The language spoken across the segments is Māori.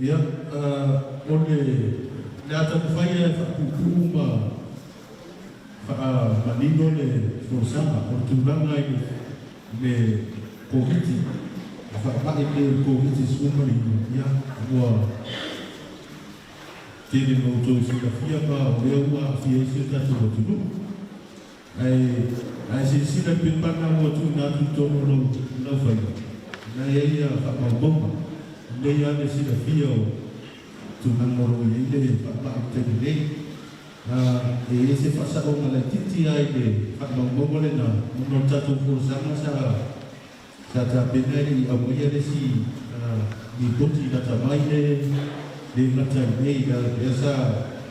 ia o le atafai fa'apu'upu manino le forsama o tulaga i le koviti fa'ama'i le koviti sumalino ia ua tele noutou silafia pa o lea ua afia isi o tatou atunu ai silasila pepana ua tu'una atu tono lau fai na ia fa'amaumauga lei ale silafia o tunangoro i le fa'amaʻutele lei e ese fa'asa'oga laitiiti ai le fa'amaumauga lena ono tatou folosaga sa tapena i auaia lesi mipoti latamai le gata i nei lea sa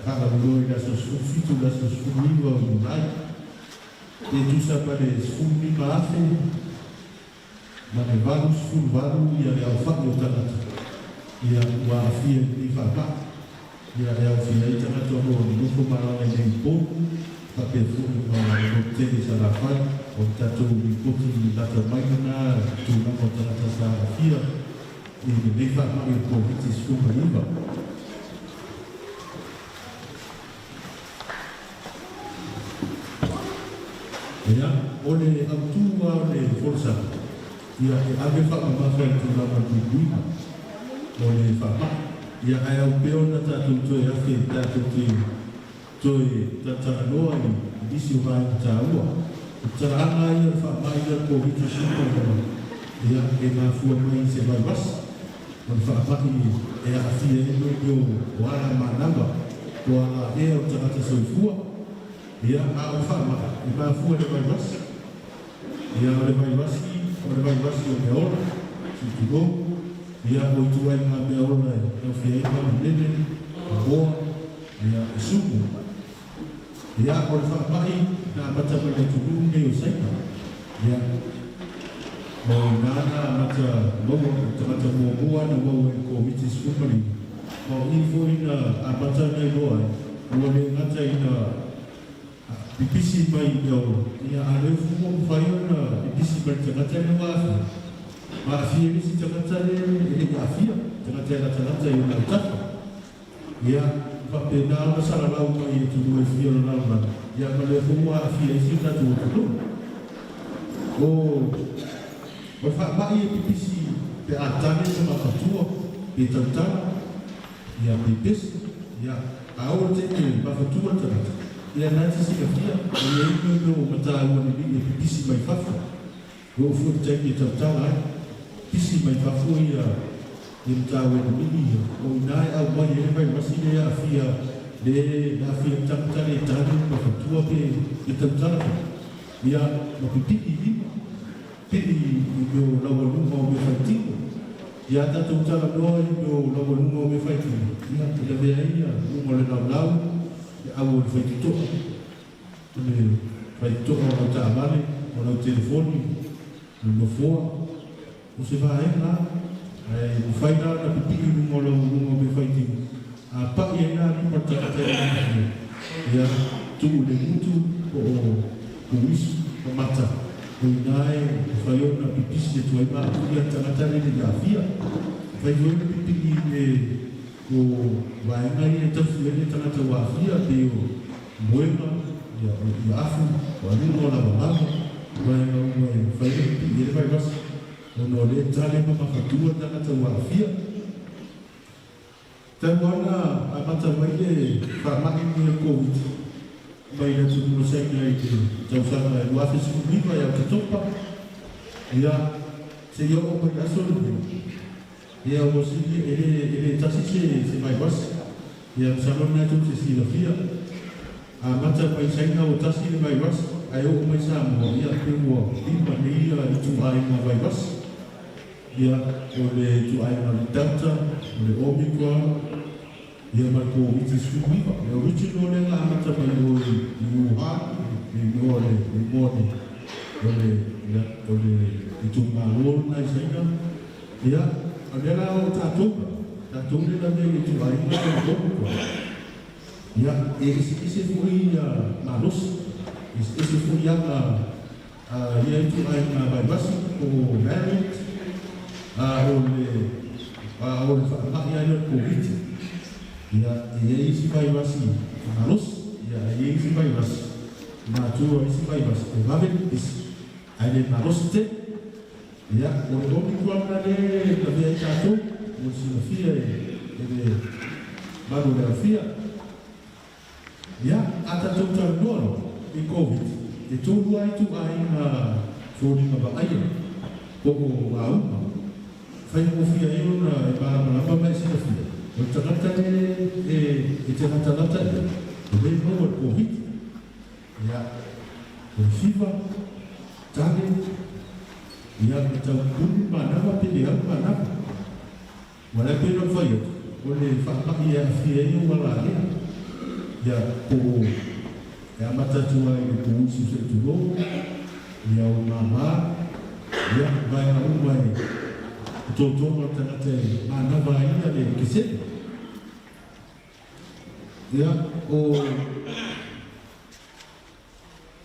fa'alauloa i laso fitu laso sefuluiva o iulai e tusa pa le sefululima afe ma le valu sefuluvalu ia le ʻaofa'i o tagata ia ua afia i fa'ama'i ia e aufia i tagata ono o nofo malaga i nei popu fa'apea fo'i ma tele salafai o tatou mipoti latamai na tulaga o tagata sa afia i lenei fa'ama'i o koviti sefuluiva ia o le autua o le folosaga ia e ave fa'amamafa i tulaga tupuina o le fa'ama'i ia ae au pea ona tatou toe afe tatou toe tataganoa i isi o vaitaua o tala'aga ia le fa'ama'i ia le koviti sefuluiva ia e mafua mai se vaivasi o le fa'ama'i e a'afia e leo o ala managa o ala ea o tagata soifua ia a o fa'ama'i e mafua le vaivasi ia o le vaivasi o me ola tutugo ia o ituaiga mea ola e aufia ai malulele oa ia e sumu ia o le fa'ama'i na amata mai le tunuu nei o saiga ia mo nana amata logo tagata muamua na ua e koviti sefulumalima ma o i fo'i na amata nei loa ua le gata ina pipisi mai i ola ia a leu fua mafai ona pipisi mai tagata ina maafia isi tagata le maafia tagata ina tagata i ona tafa ia fa'apena ona salalau mai e tunu e fia ona launa ia ma le fua afia isi tatou atunu o fa'ama'i e pipisi pe atane se mafatua pe tautala ia pipisi ia aola te'e mafatua tagata ia nati silafia o ia ino o matāua ni e pipisi mai fafa o fua taimi e tautala ai pisi mai fafa ia e matāua ni o inae au mai e mai wasi le afia le afia tagata le tane mafatua pe e tautala ia ma pipi'i lima pili i meo laualuma o me faitino ia tatou talanoa i meo laualuma o me faitino ia i le mea ia uma le laulau e au o le faitoto'a le faitoto'a o lau ta'amale o lau telefoni le nofoa o se vaega ae ufaina na pipi'i luma o laualuma o me faitino apa'i ai na lima tagata ia tu'u le mutu o kuisu o mata inae faiona pipisi e tuai ma'apu'i a tagata lele ia'afia faiona pipi'i le o vaega ia tafu ai le tagata ua afia pe o moega ia afu o aluga o lavalaga vaega uma e faiona pipi'i e le vaivasi ona o lē tale ma mafatua tagata ua afia tauana amata mai le fa'ama'i mai le koviti mai le tunulosaina i te tausaga e luafe sefuluiva ia o tatopa ia se io'o mai aso ia ua sili e le tasi se vaivasi ia salona atu se silafia amata mai saina o tasi le vaivasi ae o'o mai sa moa ia pe ua lima nei ia i tu'aiga vaivasi ia o le tu'aiga le delta o le omicron ia mai koviti sefuluiva e original le ga amata mai o i Wuhan i moa le moni o le i tugalo nai saina ia o le la o tatou le la mea i tu'aiga le omicron ia e isi fu'i malosi isi fu'i aga ia i tu'aiga vaivasi o variant o le o le whakamai ai o COVID. Ia isi virus maros, ia isi virus matua isi virus o gawe isi. Ai le maros te, ia o le omi kuanga le na vea i tātou, o sinafia le maru le afia. Ia, a tātou tānoa i COVID, e tōru ai tu ai na fōringa ba aia, koko a uma. Whai mo fia e ona e pārama mai sinafia. O tangata e te natanata e, o mei maua COVID, ia, o fiva, tane, ia me tau kuni manawa pele au manawa. Wala pena whai atu, o le whakamaki e a fia e o wala ea, ia po e amatatua e po usi se tulo, ia o mama, ia vai a uma e tōtōma tangata e manawa ia le kesene. Ia, o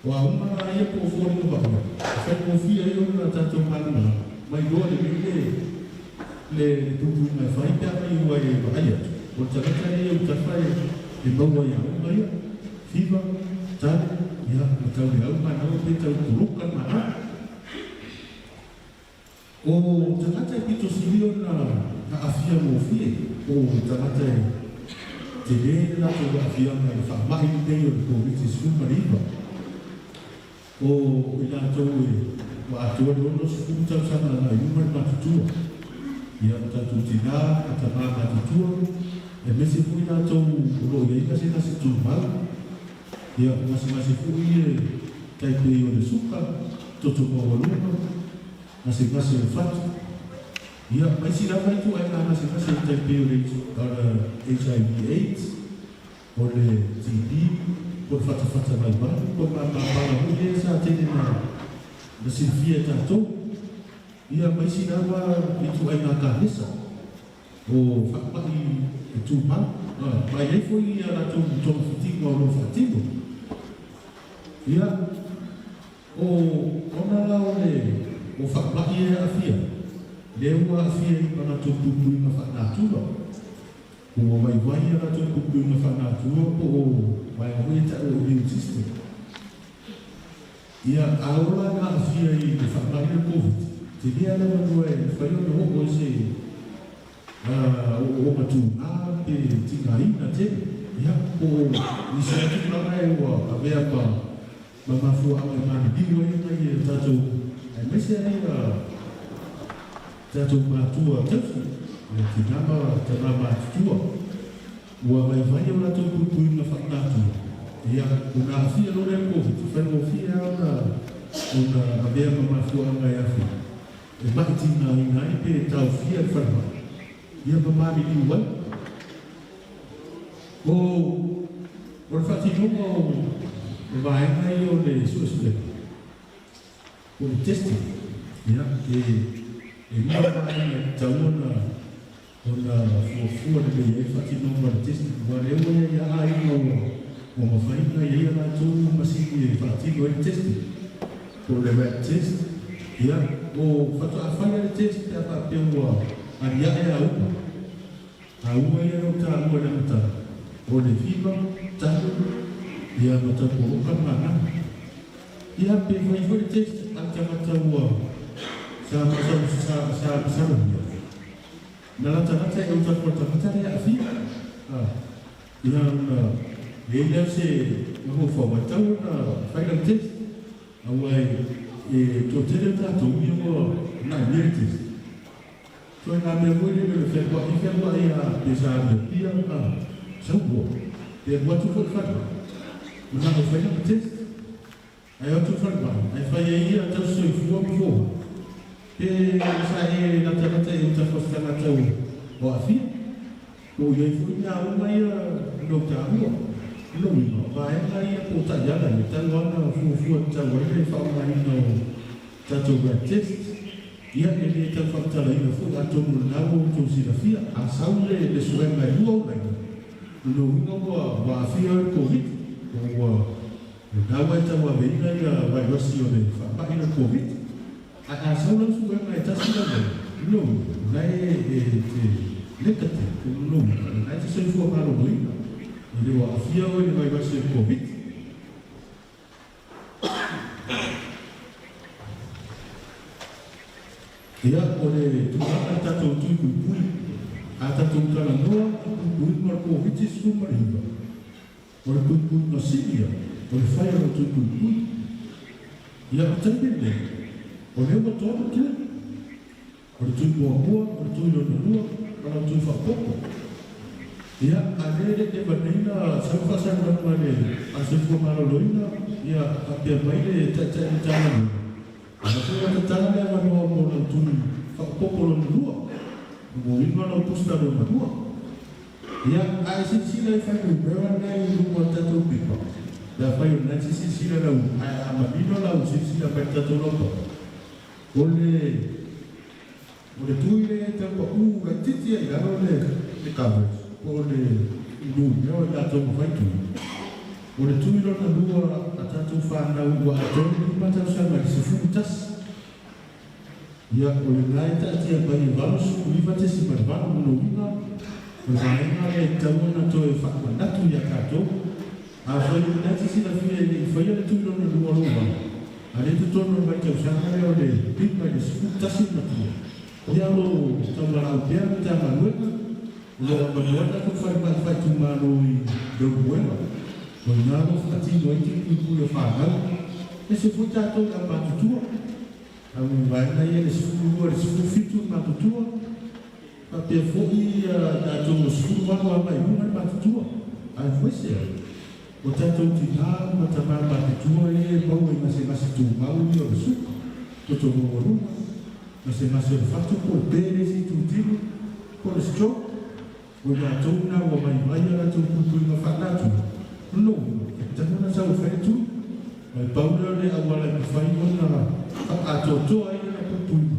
aumana ia po fōri o waka. Whai mo fia i ona tātou mana, mai roa le tupu mai whai pia mai ua e waai atu. O tangata e au tawhai e maua ia uma ia, whiwa, tane, ia, matau le aumana o pe tau kurukan mana. O tangata e pito silio na afia mo fie, o tangata e te rei lato wa afia mai whamahi nei o COVID-19 mariwa. O ina tau e wa atua rono sukuru tau sana na iuman matutua. Ia tatu tina, atama matutua, e mese fui na tau uro ia ika se nasi tūmau. Ia masi fui e taipei o le suka, toto mawaluma, nasi o fatu. Ia, mai si rawa itu ai nga nasi o taipei o le HIV/AIDS, o le TB, o le fata mai mai, o mapapala huli e sa tene na silfia tātou. Ia, mai si rawa itu ai nga kāhesa, o whakapaki e tūmau. Mai ei foi ia ratou tōna whitinga o lo whatingo. Ia, o ona la o whakapaki e awhia. Le ua awhia i mana tō pupui ma whanātua. O mai wai a ratou pupui ma whanātua o mai ahui ta o immune system. Ia, aola nga awhia i whakapaki e COVID. Te lia le manua e whaio me hoko e se o matūnā pe tingaina te. Ia, o nisi atu langa e ua avea pa mamafua au e mani biwa e ngai e tātou e mese ai tātou mātua tausi. Ia tinama tana mātua. Ua mai vai au rātou pupui na whanātua. Ia, una awhia lore e COVID. Whanau whia ona avea mamafua au ngai awhi. E mai tingaina e pe tau whia e whanau. Ia mamari ni wai. O le whatinonga o vaenga i o le suesule. O le testing. Ia, e mea mai tauna o na fuafua le mea e whatinonga le testing. Wa rewa ia ai o mawhainga i ia rātou masiki e whatino e testing. O le rat test. Ia, o whatuawhaia le test te apapea ua aria e aupa. Aua ia o tā ua le mata. O le whiwa, tāru, ia mata pōroka mana. Ia pe vai le test a te mata ua sa masaruhia. Na rata e o tā kua tamata rea a whiwa. Ia una e leo se maho whawatau na whaira test. Aua e tō tere tātou i ua na mire test. Toi nga mea moe le whenua i whenua e a pesa me pia a saupua. Te watu whanua. Mana o whaina me test. Ai atu whanua. Ai whai e ia tau soi fua mfoa. Te sa e natanata e uta whastanga tau o a fia. Ko iai fui nga uma ia no ta hua. No wima. Vaenga ia po ta yala. E tau ana fua tau aina e whaunga ino tatou rat test. Ia e le tau whakatala ina fu a tonu nau o tō sinafia a saule le suenga e lua urai. Nuno winga wa afia e COVID. Wa nau e tau a veina i a vairasi o le whapakina COVID. A saule suenga e tasina me. no, nai lekate, no, nai se foi malo muito. Ele o afia o ele vai ser Covid. Ia ole tu ata tato tu pui, ata tu kana noa, pui mar Covid su mariva. Ole pui no Síria, ole fai no tu pui. Ia também, ole o todo que ole tu boa, ole tu no kalau tu fa pouco. Ia ale de banina sa fa sa no mane, asu ko malo loina, ia apia mai de ta Ana tu tala le mano mo tu fa popolo lua. Mo ino no pusta do lua. Ya ai si le fa ku be wa nai lu mo ta tu pipa. Da fa yo na si la u a ma bino la u si la pa ta to lo. Ole tu ile ta ko u ga titi ya ro le ka. Ole lu yo da to mo fa tu. Ole tu ilo na lua atatu whanau wa atoni mata sama ki se futas. Ia ole ngai ta tia pai valusu uiva te si marvalu no ina. O zainga le tauna to e whakanatu ia kato. A whai nati si na whia ni whaia le tuino na lua lua. A le tutono mai tau sanga le ole pipa i se futasi na tua. Ia lo tau lau pia mi ta manuena. Lo manuena ku whai tu mano i dogu wema. Namo fati no iti ku whanau. E se foi tato na matutua. Amu vai na ia se fu fitu matutua. Pa pe foi tato no fu mano mai una matutua. Ai foi se. O tato ti na matama matutua e pau e mase tu mau ni o su. Toto mo ru. Mase fatu por pere si tu tiro. Por stroke. O tato na o mai ala tu ku na whanatu. No, jangan nak sahaja faham tu. Paulo ni awal lagi faham mana atau tu aja nak pun.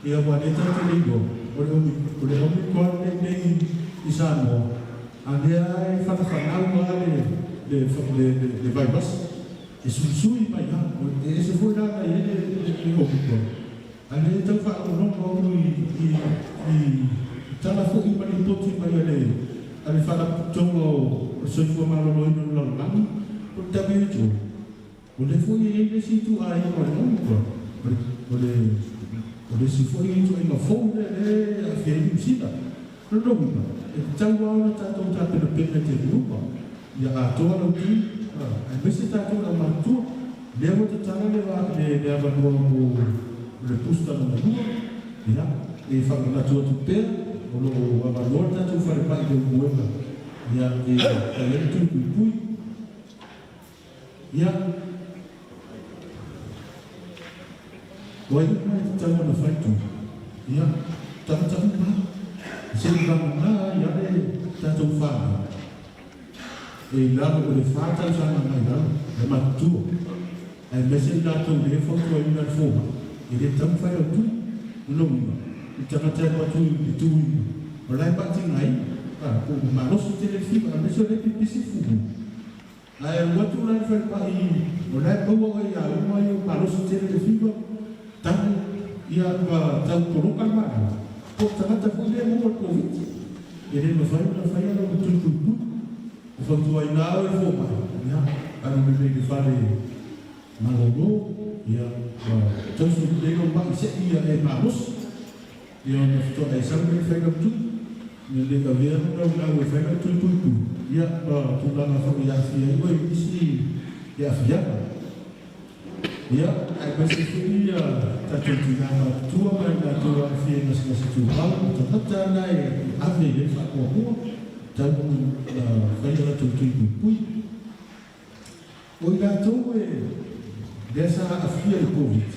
Ia wanita tu lego. Oleh kau ni isano. Anda faham mana le virus. Isu banyak. Isu pun ada ini COVID. Anda tahu faham orang ni telefon ini pun banyak. Ada faham contoh. Soy fue malo lo no lo lami, por también hecho. Ole fue y le situ ahí por el mundo. Ole si fue hecho en la fonda de la fiesta. No lo mismo. El changua no está todo tan perfecto de grupo. Ya a todo lo que a veces está todo la mantu. Luego te changa le va le abandono le pusta no grupo. Ya, y fa la tu per, o lo abandono tu fare parte del mundo. Ya, kalian tu pui. Ya, wajib mana kita mana fight tu. Ya, tak bah. Sebab mana ya le tak tahu faham. Lalu boleh faham sama mana, lemak tu. Mesin dah tu dia foto ini dan forma. Ini tak faham tu, belum. Kita nak cakap tu itu. Mulai baca lain. Manos telefon, anda sudah pipisi fugu. Waktu lain ferpai, mulai bawa ya, rumah yang manos telefon, tahu ia tahu perukan mana. Kau tak tahu dia mau COVID. Jadi mafaya betul. Waktu ayah forma, ya, anu lebih difari malu, ya, terus dia nombak ia manos, yang tu ayah sampai ferpai tu. Nele kavian na wefena tu. Ya tu na fa ya fi yo isi ya fia. Ya ai basi ya ta tu na tu ma na tu fi na sa tu ha ta na e ave le fa ko ta fa ya tu pui. O ila tu e dessa afia de COVID.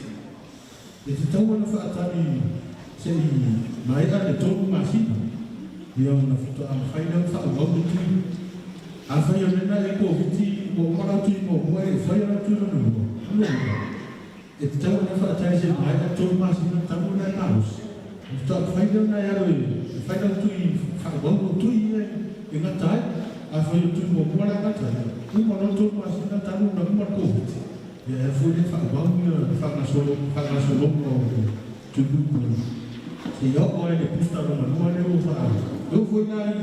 E tu na fa tani se mai a tu masina. Yang nafsu am khayran sa wabti afaya na ko viti mo marati mo mo faya tu no et taw na fa taje ma to ma sin tamu na naus ta khayran na yaro faya tu fa wabtu tu ngatai afaya tu mo mara kata tu mo to ma sin tamu na mo ko ya fu ni fa wabtu fa na solo mo tu Si yo ko le pusta no manua le o fa. Do foi na i.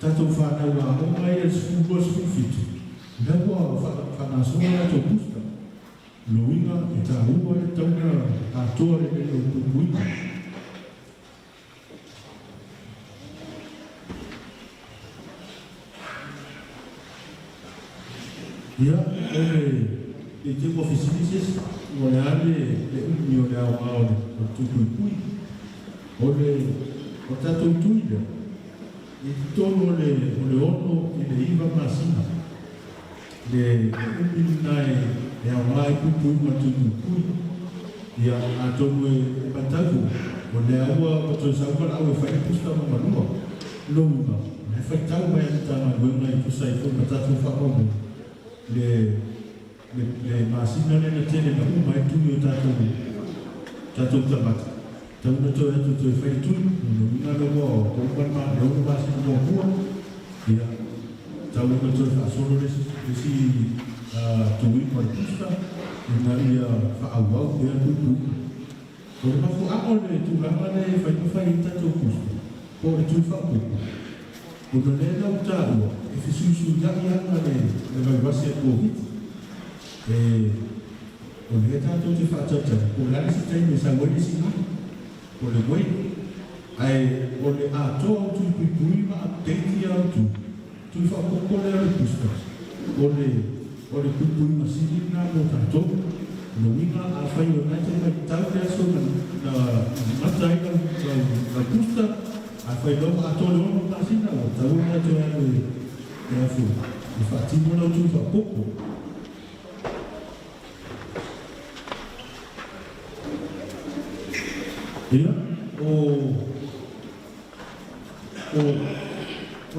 Tato fa na wa mo mai le school fit. Da ko fa na so na to pusta. Lo inga e ta u le tanga a tore le o tu. Ya, le tipo oficinis o le ale le unio le au au le tukuipui o tato tuida e tolo le ono i le iva masina le unio e au ai pupui ma tukuipui ia a tolo e pataku o le aua o to saupa au e whai pusta ma manua longa me whai tau mai atama wenga i pusa i fo tato whakomu le masina le tele na uma e tui o tatou tamata. Tau na toi atu toi whai tui, na lo mo o panma le o masina mo mua, ia tau na toi whaasolo le si tui ma le pusta, na ia whaawau pe atu tui. O le mafu ako le tu lama le whai tatou pusta, o le tui whaapuku. O le lau tāua, e whisuisu yaki anga le vai wasi a COVID. O le tātou te whaatata, o le alisi taime sa wele si nga, o le wei, ai o le atoa o tui pui ma a teiti au tui whaakokole a le pusta. O le pui ma siri nga mo tātou, no winga a whai o nai te mai tau le aso na matai na pusta, a fai logo a tole ono pasina o tau na te anu e afu e whaatimo na utu whapoko ia o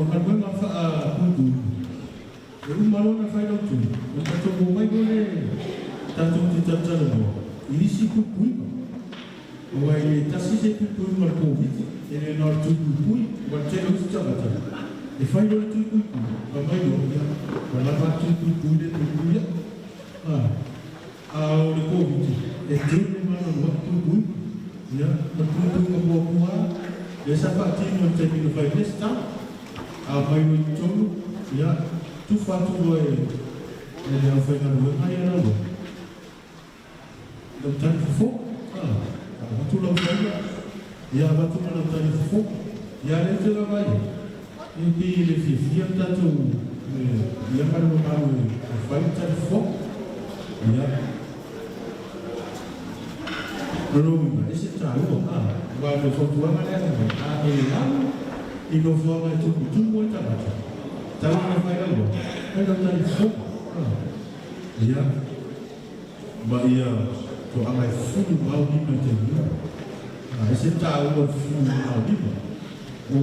manuenga wha puntu e umarona whai lautu o tato mo mai gole tato te tatara no i isi pupuima o ai le tasi se pupuima le COVID ele nor tuipui wa telo tsabata e fai lo tuipui ba mai lo ya ba la tuipui de tuipui o le COVID e tele mano wa tuipui ya ba tuipui ko ko le sa patino te mi vai testa a mai lo tolu ya tu fatu lo e le fai na lo mai era lo tan fo tu lo fai ia watu mana tani fufo ia le te la vai e pi le fifia tatu ia karo karo fai tani fufo ia Roma ese tau wa le fotu ama le a e la i no fo tu mo ta bata tau na fai algo e no tani fufo ia ba ia to ama fu mau ni no te ese tau o fu na viva o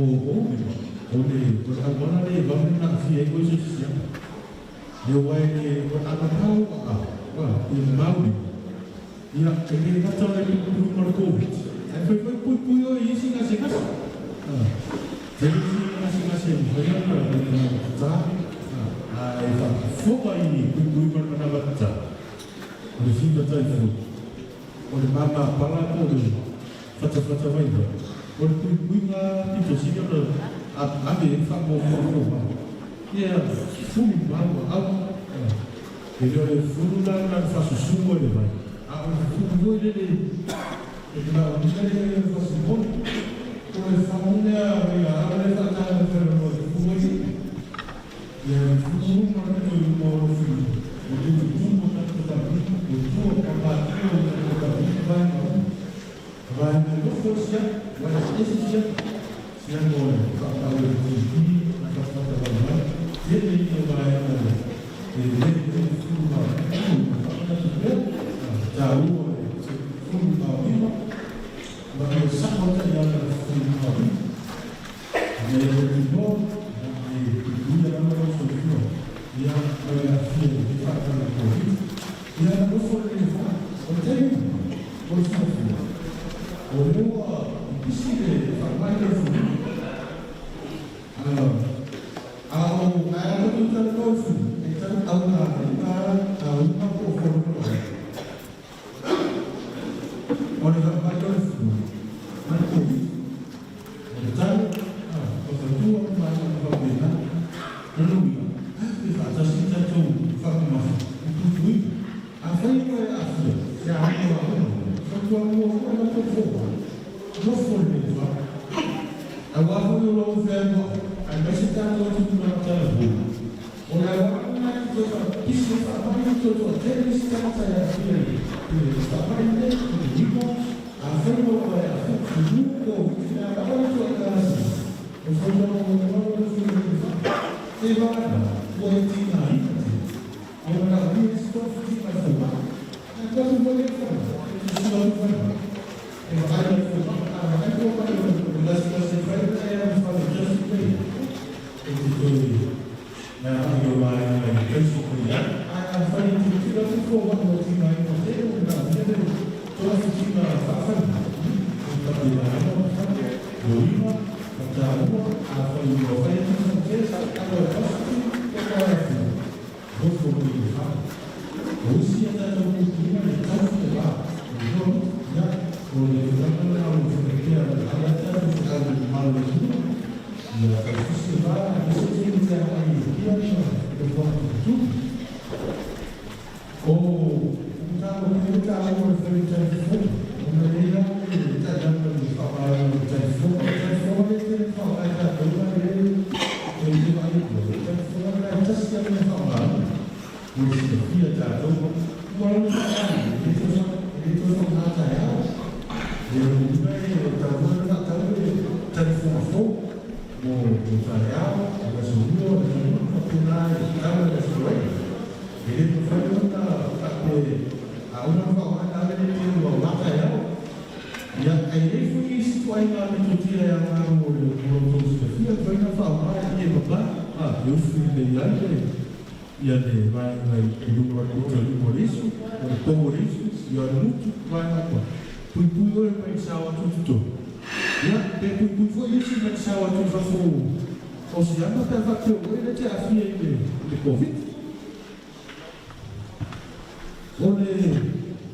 agora le vamos na fia e coisa assim eu vai que o anapau o maui e a que tá trabalhando com o COVID aí foi o isso na seca tem na seca foi na tá aí foi aí com o na bata o fim da tarde o mama para todo fata vai lá. O cuida de tosia a ver famo e é fumo mal ele é fumo lá faço sumo ele vai fumo ele lá ele faço bom o famo né a ele tá fumo e é fumo para o moro fumo o fumo tá o fumo vai vai no força vai esse se agora falta o dia na falta da manhã ele não vai ele fumo falta tudo já o fumo mal vai só falta já fumo mal ele bom e dia não vai sofrer e a filha de fato na covid e ela não foi levar o tempo por sofrer o meu impossível trabalho é fundo ao tudo tá novo então ao uma conforme olha vai fundo tua mua foi na tua forma. Não foi mesmo. Agora quando eu vou ver, a gente está no outro lado da rua. Olha, agora não é que eu falo, isso é trabalho que eu estou até estava aqui. Trabalho dentro do livro, a forma é a forma do mundo, a tua casa. Eu vou dar uma você vai poetina aí, agora a minha história vai falar. Agora eu vou ler falar. Isso não vai falar. Eu vou falar, mas você vai falar just play. Eu vai just play. I'm funny to figure out for what was in my potato. Now, the other was in my fafan.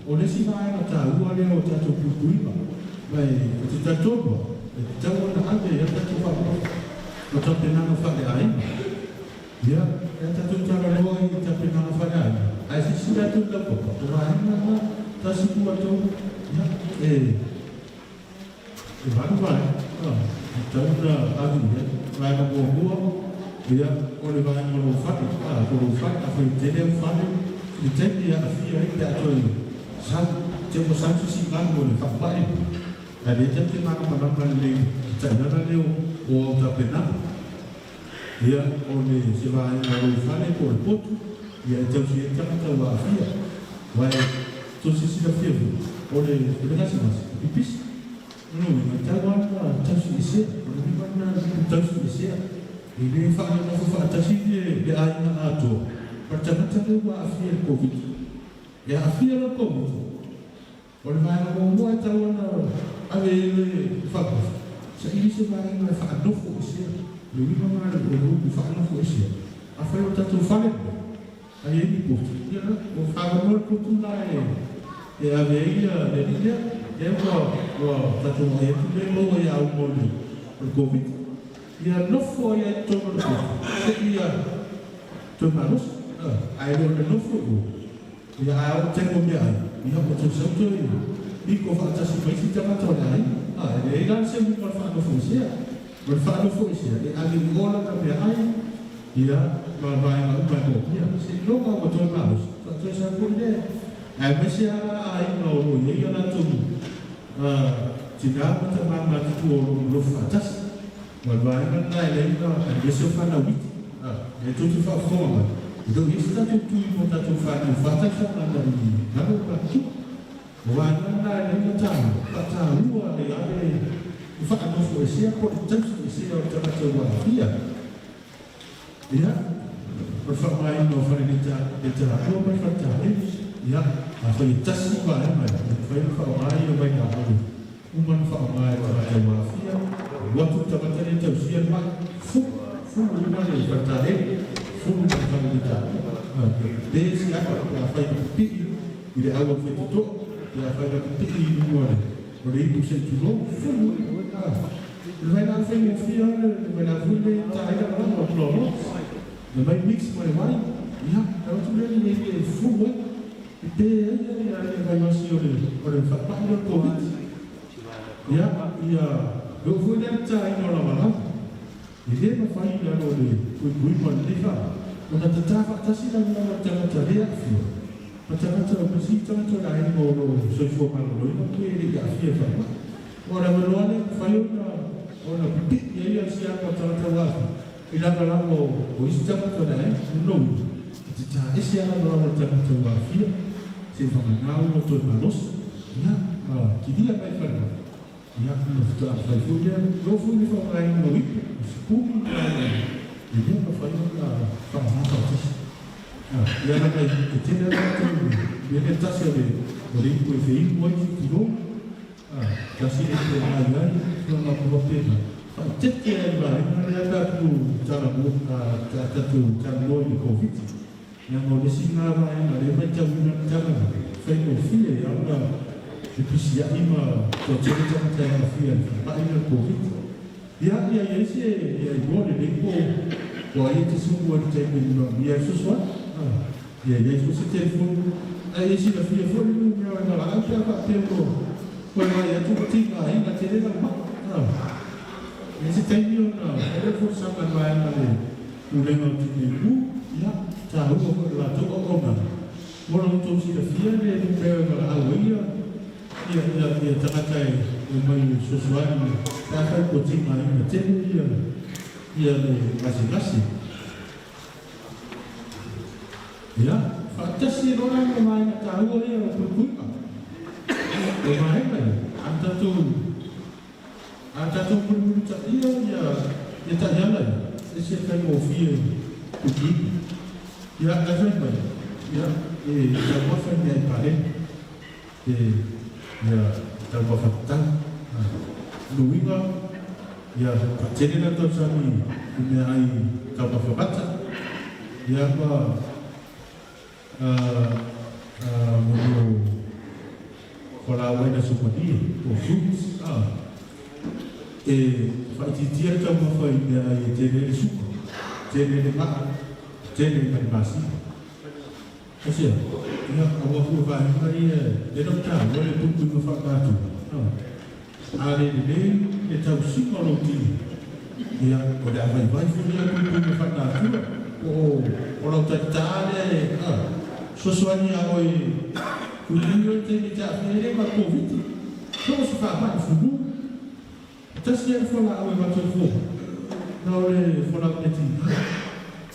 Oleh si mai na ta ua le o ta to pupuiba mai o ta tobo ta ua na ande ya ta fa o ta pena no fa de ai ya ta to ta lo ai ta pena no fa de ai ai si si da to la po to ai na ta si pu to ya va no vai ta ua a vi ya vai na bo ya o le vai no fa a fa te le fa de te ya fi ai ta to Tempo santo si bangun, tak baik. Ada jadi mana lagi cara dia o tak pernah. Dia oleh siapa yang lalu fale por putu, dia jadi tak tahu apa. Baik, tu sisi dah feel. Oleh dengan siapa? Pipis. Macam mana? Tahu isi, mana tahu isi. Ini fale nak fale tahu dia air nak tu. Percakapan tu apa COVID. Ya afia ko mo. Ora mai mo mo ta wona ave fa. Sa isi mai na fa do fo isi. Lu ni ma na do fa na fo isi. Afa ta tu fa le. Ai ni po. Ya na o fa mo ko tu na e ave ia de dia. E ko ta tu e tu be mo ya o mo ni. O COVID. Ya no fo ya to mo. Se ia to manos. Ai do no fo. Ya aku cakap dia, dia macam sesuatu ini. Iko fakta seperti macam tu lain. Dia kan semua berfakta fungsi. Berfakta fungsi. Dia ada orang yang berani. Dia berbayar berbayar. Dia sebelum kau betul harus. Tak saya pun dia. Masih ada orang yang nak tu. Jika macam mana tu orang berfakta. Berbayar lain lain. Dia suka nak wit. Itu tu fakta. Então isso está tudo está tudo fazendo falta nada de nada para tu vai nada nem nada para rua de ave o fato não foi se a importância de ser o trabalho da via ya por favor aí não foi de ter rua para fazer ya a foi tassi vai mas foi falar aí vai dar uma forma de trabalho da via waktu trabalho de usia mais full de trabalho full tranquilidade. Desde a faz pique, ele é algo feito todo, ele faz pique e não olha. Por aí você tirou, full. Ele vai dar feio fio, ele vai dar full de trabalho lá no plano. Ele vai mix mais vai, já, é outro dia ele full. Ite ya vai masih oleh fakta Covid. Ya, lo fue dan cai no lama. Ide ba fai da lo de kui man lifa. Ona tetap tasi dan nama jangan cari afia. Macam bersih jangan lain lo sefo malu lo itu dia afia fa. Orang meluane fai ona pipit ya siapa jangan ilang lang o isang to na no. Jadi siapa orang jangan afia. Si panganaw mo to malos. Ya, kidi apa ikan? Ya, sudah apa itu dia? Lo fui fa lain mo itu. Sepuluh lain. Jadi apa fayun panganaw tis. Ya na kay kiti na to. Dia tas ya de. Beri ko fei mo itu. Kasi ito ay na problema. Cek ya ba, ada tu cara buka, cara lo di Covid. Yang mau disinggah yang ada macam jangan saya feel yang ada dipisia ima macam saya feel tak ada Covid ya sih ya boleh depo wah itu semua dicari dia sesuatu ya itu telefon sih dah telefon itu memang ada apa tempo kalau ya tu tinggal ingat cerita ini telefon telefon sangat lain lagi mulai nanti ibu ya tahu kalau tu orang orang tu sudah dia kalau awalnya dia terkait dengan sesuatu tak kucing lain macam dia masing-masing ya fantasi orang main tahu dia berguna bermain lagi antara tu berguna dia tak jalan siapa mau feel begini ya ada apa ya kita buat yang paling ya kita buat fakta luinga ya jadi nanti kami ini ay kita buat fakta ya apa mau kalau ada seperti khusus faktiar kamu faham ya jadi suku jadi mak jadi masih Asyik, ya awak bukan dia nak tahu boleh buku mufakkat tu. Ada ini dia tahu psikologi. Ya, boleh apa dia buku mufakkat tu. Oh, orang tertarik sesuatu yang awak kuliah tidak ada macam itu. Terus faham fudu. Terus dia faham awak macam itu. Naule faham itu.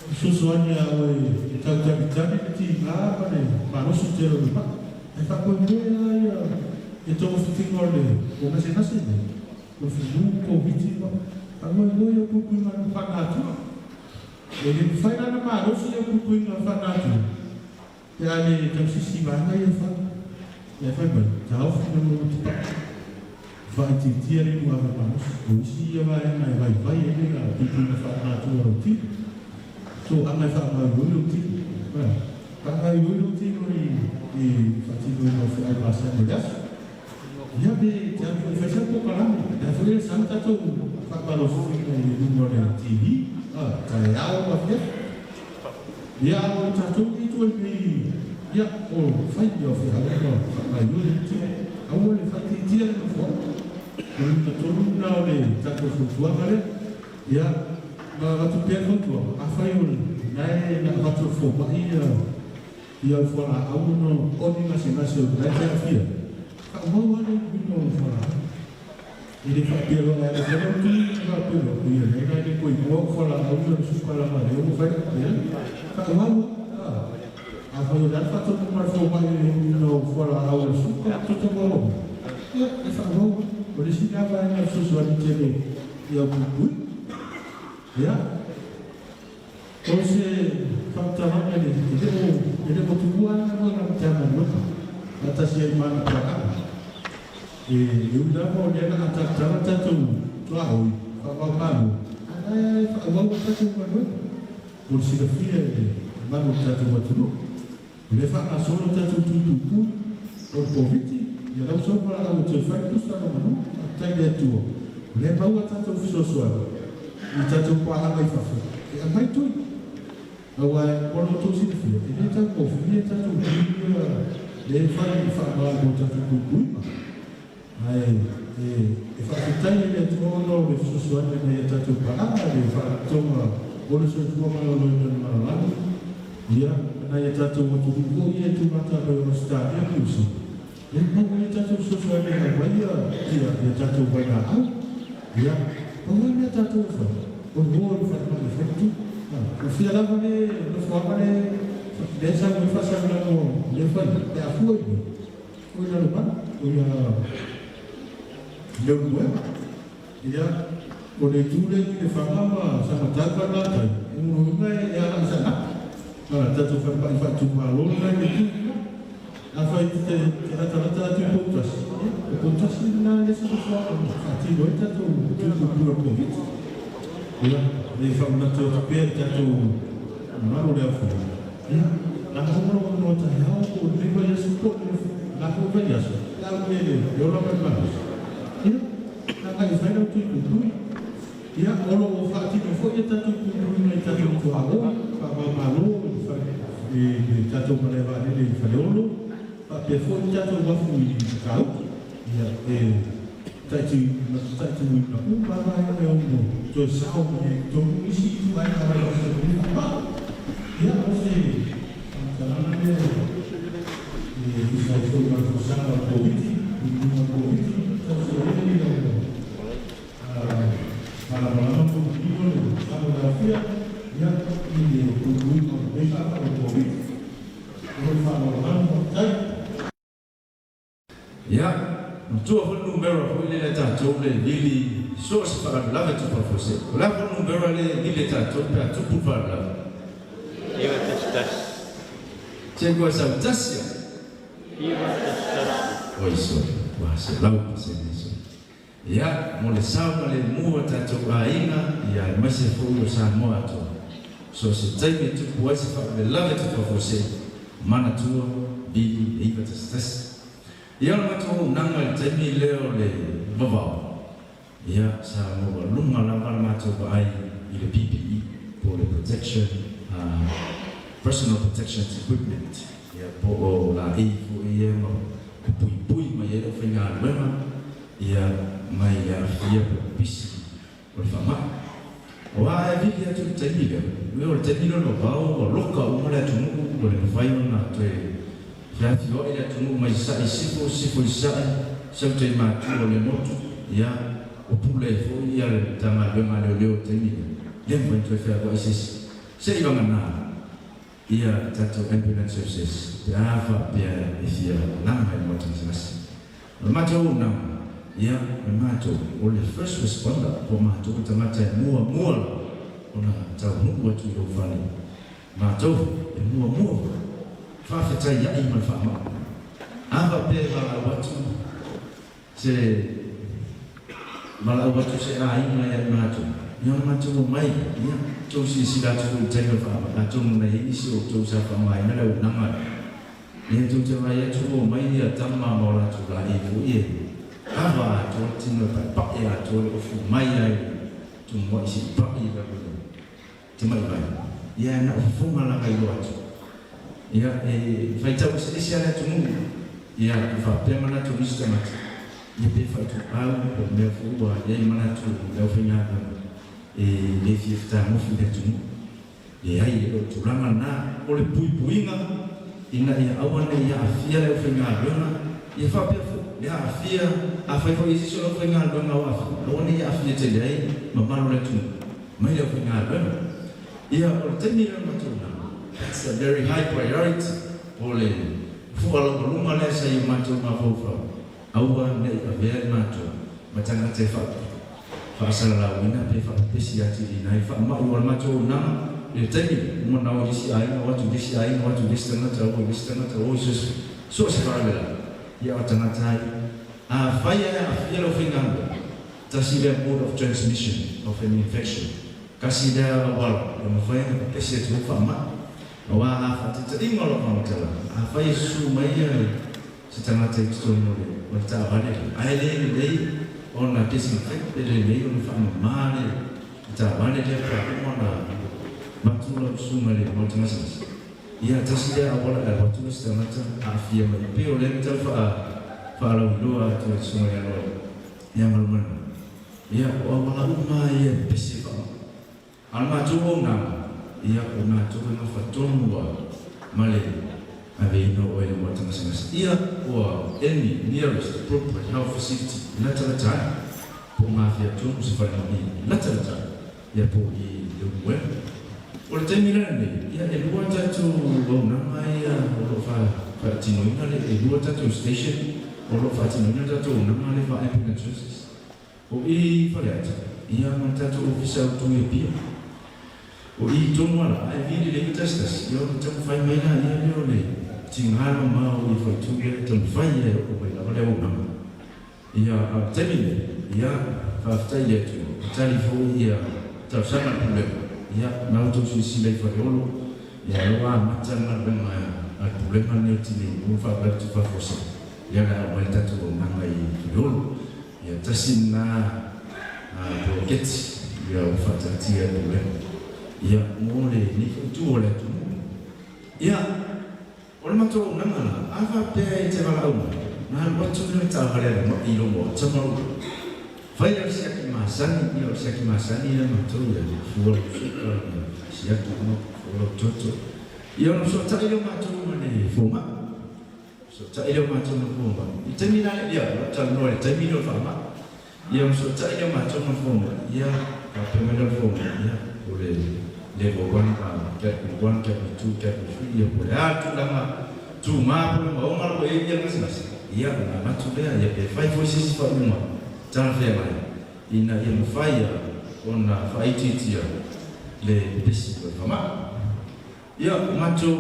Sesuatu yang kita jadi apa ni? Manusia jauh lupa. Apa pun dia itu mesti tinggal deh. Bukan nasi ni. Mesti Covid itu. Kamu itu yang pupui manfaat tu. Jadi final nama manusia yang pupui manfaat tu. Jadi dalam sisi mana ya faham? Ya faham. Jauh dari cepat. Faham dia ni bukan manusia. Usia yang baik ini lah. Pupui manfaat tu orang tu. So amai faham dulu tu. Kalau dulu tu ni fakti dulu masih ada bahasa Inggris. Ya di jangan fashion tu kalau dah boleh sampai tu kalau film nomor TV, saya awak dia. Dia awak satu itu ni. Ya fight your fight. Kalau dulu tu awal fakti dia tu. Kalau turun now ni satu sesuatu ada. Ya waktu pergi tu apa yang naik waktu fokus ia fora aluno oni masing-masing belajar dia. Kamu ada guna fora. Ini fakir ada dalam tu apa dia? Mereka ni koi bawa fora aluno suka lama dia bukan dia. Kamu apa yang dapat tu marfo ini no fora aluno suka tu bawa. Ya, kamu boleh siapa yang sesuatu jadi dia buat. Ya, terus fakta ini jadi pertumbuhan orang zaman dulu atas yang mana perang. Yuda mau dia nak atas cara satu tahu apa malu. Ada awal satu malu. Kursi dia malu satu betul. Lepas asal satu tu Covid ya lau sopa au te fai tu sa malu. Tai dia tu. Lepas satu sesuatu. Itu pahala itu. Apa itu? Awal kalau tu sih, ini tak kau, ini tak tu. le fai fa ma mo tatu kui ai fa fitai le tono le susuane ne tatu pa le fa toma o le susuane ma lo ma ia na ia tatu mo tu ko ia tu mata lo sta e kusi le mo ia tatu susuane na ia tatu vai na ia o ia tatu fa o mo fa ma le fetu o fia la vale lo fa vale desa mo fa sa no le fa te a foi o ia lo pa o ia le mo ia o le tule le fa ma sa ma ta na tai mo mai ia sa na tatu fa pa tu ma lo na le tu a fa te rata tu pontas na le sa fa ti lo tatu tu ko ia le fa ma tu pe tatu ma lo le fa ia la como no ta ya o le va a su ko la ko va ya la me yo lo me pa ia la ka fa no tu ia o lo fa ti fo ia tatu ku no tatu ko a o pa ma lo fa e tatu ma le va le fa lo pa pe fo tatu va fu i ka ia tatu na ku pa va e o mo to sa o me to mi si vai na vai o ia o se kana ne e sa fo ma ko sa ko viti ma ko viti to se ni para falar um pouquinho da fotografia e a concluir com a Covid. Vou falar um ya, tu apa numero boleh letak coba dili sos para lava tu profesi. Lava numero le dili letak coba tu pun para. Iya tas. Cengkau sam tas ya. Iya tas. Oh iso, bahasa laut pasal iso. Ya, mole sawa le mua tatu aina ya masih fulo sa mua tu. So se taimi tu puasi fa le lava tu profesi. Mana tu di iba tas. Ya matu nanga taimi leo le baba. Ya sa mo lunga lava matu ai ile PPE for the protection personal protection equipment. Ya po la ifu ye mo pui ma ye fenga lema ya mai ya fia bisi o fama wa vidi ya tu taimi we o taimi no bao o loka o mala tu o le fai na tu ya fio ila tu mai sa isifu sa te ma tu o le motu ya o pule fo ya tama le ma le o taimi le mo tu fa ko isis se iba na ia tatu ambulance services ya fa pia isia na mai mo tu nas ma tu na ya mato o le first responder po mato o tamata mua ona tau nuku atu i ofani mato e mua whawheta ia i man whama awa pe wala watu se a inga ia mato ia mato o mai ia tau si ratu i tainga whama a tau muna i isi o tau sa whama ina lau nanga ia tau te mai atu o mai ia tamma mo ratu la i fu ia Ava tu tino pa ya tu ofu mai ai tu mo si pa i ba ko te mai vai ya na ofu mala kai lo atu ya fai tau se sia na tu mu ya fa pe mana tu sistema ya pe fa tu au ko me fu ba ya mana tu le ofinya le fiesta mo fu de tu ya ai lo tu langa na o le pui nga ina ya awana ya afia le ofinya lona ya fa pe ya afia afai ko isi solo ko ngal do ngawa woni ya afia te dai mamalo le tu mai le ko ngal do ya o teni le matuna it's a very high priority ole fualo koluma le sai matu mafofa awa ne ave matu matanga te fa sala wina pe fa pesi ati nai fa ma wal matu na le teni mo na o isi ai na watu distana ta o so se para ya tanatai fire yellow finger tasile mode of transmission of an infection kasida wal no fire pese tu fama wa fa tadi ngolo pamtala fire su maya tanatai tu no le ta vale ai le ona disinfect le on fama male ta vale le pra ona matula su male multimasis ia tasida awal waktu setengah afia mai pe oleh kita fa la dua tu semua yang malu ia awal umma ia besifa alma juo na ia una juo na faton wa male ave no oil mo tanga sengas ia wa any nearest appropriate health facility na tala po mafia tu sifanya ni na tala ya po i luwe o te mirane ia e lua tatu o nama ia o fa tino ina le e lua tatu station o lo fa tino ina tatu o nama le fa ambulance o i fa le ata ia ma tatu ofisa tu e pia o i tono ala e vidi le testas yo tatu fai mai na ia le o le tingalo ma o i fa tu le tatu fai ia o bai la le o nama ia a temine ia fa ftai le tu tali fo ia tau sana problema ia na tu sisi le fa rolo ia lo a matanga bema a problema ne tini o fa ba tu fa fosa ia la o tatu o nama i rolo ia tasina bloquet ia o fa tati e problema ia mo le ni tu o le tu ia o le mato nama a fa pe te va au na mo tu le ta hale mo i lo mo tsamo fai le siaki masani ia siaki masani le mato ia fuo siaki mo fuo toto ia no so ta ile mato le fuma so ta ile mato no fuma i termina ia ta no le termino fama ia no so ta ile mato no fuma ia ka pemelo fuma ia o le bogan ka bogan ka tu ka ia po ia tu lama tu ma po mo ngalo ia ngasas ia na mato le ia pe fai voices fa uma tan fema ina ia faia ona faititia le besi ko fama ia mato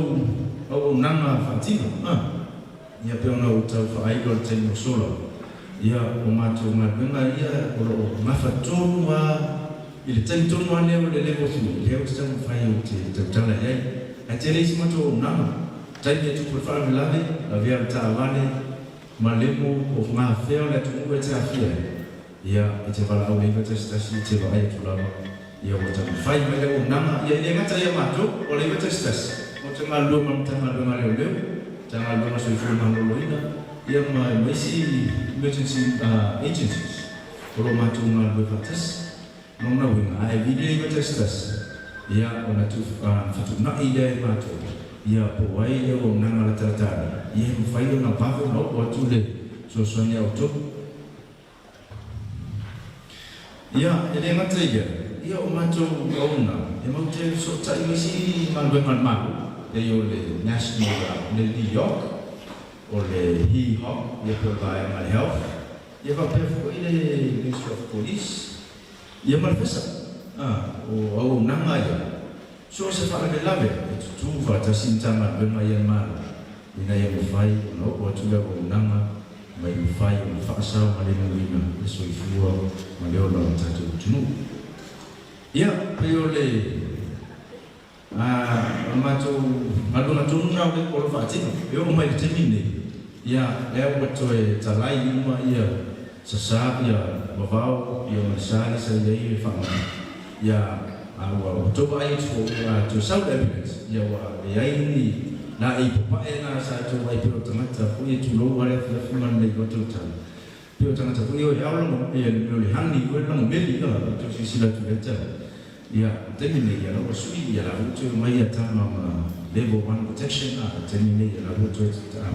o nanga fatima ia pe ona o tau fa ai gol ten solo ia o mato ngabenga ia o mafatonu wa ile ten tonu wa le levo tu le o tau fa ia te tala ia a tele si mato nanga tai ia tu por fa lave la via ta vale malemo o ma feo la tu e te afia ia te vala au e te stasi te va ai tu lava ia o te fai mai le nanga ia le ngata ia mato o le te stasi o te ngalu mam tanga lu ngale le tanga lu ma so fu ma lo ina ia mai si emergency agencies o lo mato ngalu fatas no na winga ai video te stasi ia ona tu fatu na ide mato ia po ai o nanga la tata ia fai na pa no o tu le so sonia o tu ia ele ngata ia o mato ona e mo te so tai misi manwe man e yo le national le New York o le hop ia po vai mal health ia va pe fo ile ministry of police ia mal pesa o nanga ia so se fa le lave tu va ta sintama be mai mal ina ia mo fai no o tu le o nanga mai fai o fa sa male no ina so i fuo ma le o no tatu tunu ia pe o le mato madona tunu na ke ko fa tino e o mai termine ia e o to e talai uma ia sa ia bavao ia masali sa ia fa ia awa to ba i to South Evidence ia wa ia ni na i pa na sa to ai pero tangata fu i tu lo wale fa man le go to tan pero tangata fu i ya lo e le hanni ko lo me li ka to si sila tu leta ia termine ia lo su ia la to mai ta ma level 1 protection termine ia la to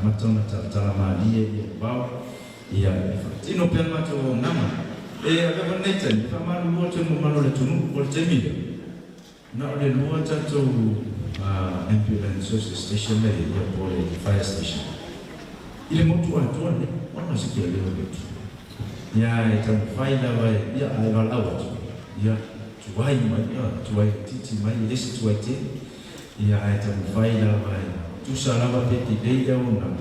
matona ta ma li e ba ia tino per ma to nama e aveva neten fa ma lo to mo ma lo le tu mo termine na le lo ta to ambulance station le ia po le fire station ile motu atuane ona sikia leo betu ia eta fai la vai ia ai val out ia tuai mai ia tuai titi mai esse tuai te ia eta fai la vai tu sala va peti dei da ona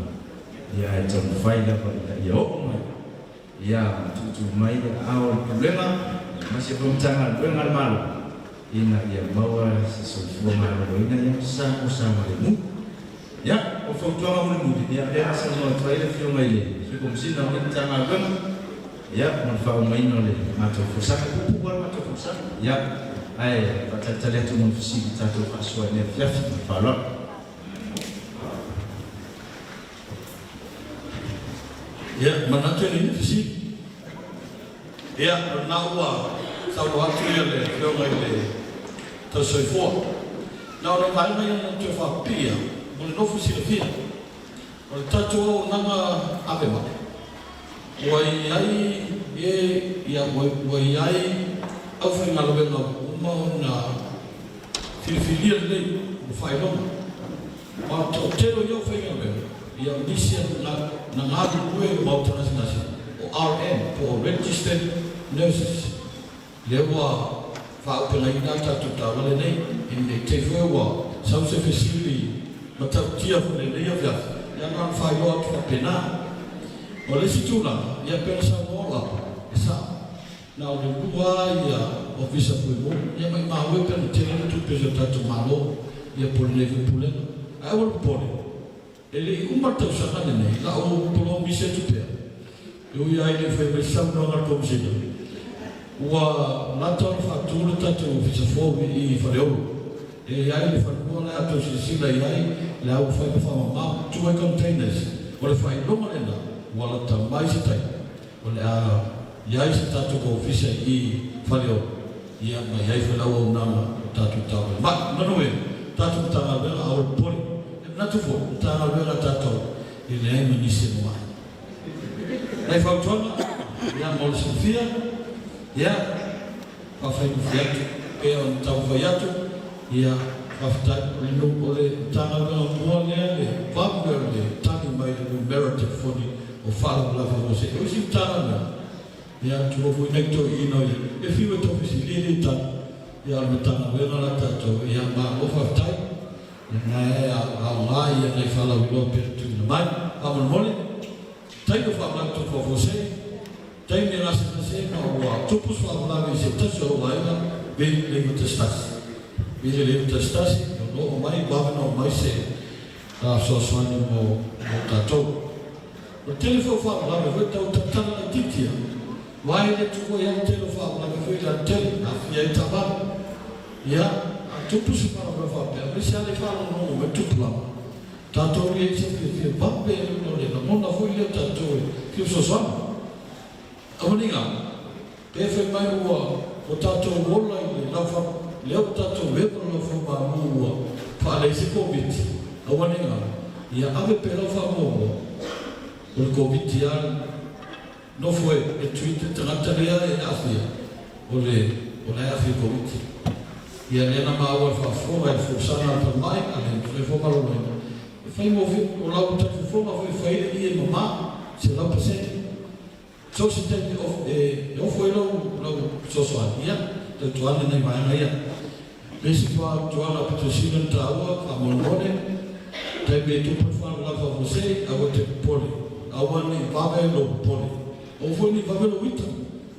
ia eta fai la vai ia o mai ia tu mai au problema masih belum jangan dengan malu ina ia bawa sesuatu malu ina yang sama lemu ya o foto ma mu dia dia asal no trailer film ile sikum sina min tanga gam ya mon fa mai no le mato fusa ku buat mato fusa ya ai patata le tu mon fusi tato aswa ne fiaf fa lo Ya, mana tu ini sih? Ya, nawa sau đó chưa là theo ngày để thật sự phổ nào nó phải mấy anh chưa phải bia mà nó phải xin bia rồi ta cho năng áp mà vậy ấy ya vậy ấy ở phía nào bên nào cũng là phi liên đây phải không mà cho chế độ nhau phải nhau bên ya đi xem là ngã đuôi bảo thằng nào xin RN for registered nurses lewa fa penai data tu ta wale nei in the tefuwa some facility mata tia fune nei ya ya kan fa yo fa pena ole situla ya pensa mola esa na ole bua ya officer pumo ya mai ma we pen tele tu pesa tu malo ya polne pule ai wol pole ele umata sa nei la o polo mi se tu pe yo ya ile fe be sam no ngar kom sino wa nato fatura tatu ofisa fobi I fareu e ai le farua la to sila ai la u fa ma two containers wala fa no malena wala ta mai sitai wala ya isi tatu ko ofisa I fareu ya ma ya fa la o na tatu ta ma no we tatu ta ma bela au poli nato fo ta ma bela tatu ile ai mi se mo ai fa tona ya mo sofia ya pafai fiatu pe on tau fiatu ya afta no ole tanga no one le pamber le tani mai no merit for the o fala la for se o si tanga ya tu vo necto ino if you were to see le tan ya no tanga ve na ta to ya ma o afta na ya Allah ya ne fala wi per tu no mai amon mole tai no fala to for se tai me la se no wa tu pus fa la vi se taso wa ina ve le testas ve le testas no mai ba no mai se a so so ni mo tato o telefone fa la ve ta ta la titia wa ile tu ko ya telefone la ve la tel a fi ta ba ya tu pus fa la fa pe me se ale fa no me tu pla tato ye se fi ba be no le no na fu ile tato ki so so Amoninga, pefe mai ua, o tatou wola I lafa, leo tatou wepa lafa ma ua, pale se COVID. Amoninga, ia ave pe lafa mo, o COVID ia, no foi, e tweet tangata lea e afia, o le afia COVID. Ia lena ma ua fa foma e fusana pa mai, ale le foma lo mai. E fai mo fi, o lau tatu foma foi faile I e mama, se lau pasente. So se te o foi lo so ia te tuana nei mai ia besi pa tuana pa te sina taua a monone te me tu pa fa la fa você a te pole a wani vabe lo pole o foi ni vabe lo wita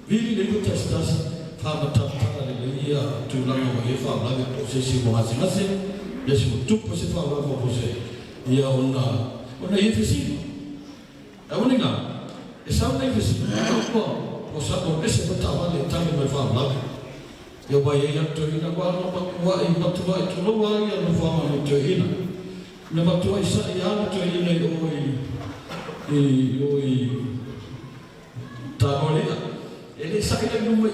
vili le tu stas fa ma ta le ia tu la no e fa la ve se si mo asi nase besi tu pa se fa la fa você ia ona ia fisi a wani nga e sa nei visi o sa o ese botava le tani mai fa la eu vai ia to ina qua no wa I batua I to wa ia no fa ma to ina na batua I sa ia to ina oi ta olea ele sa ina no mai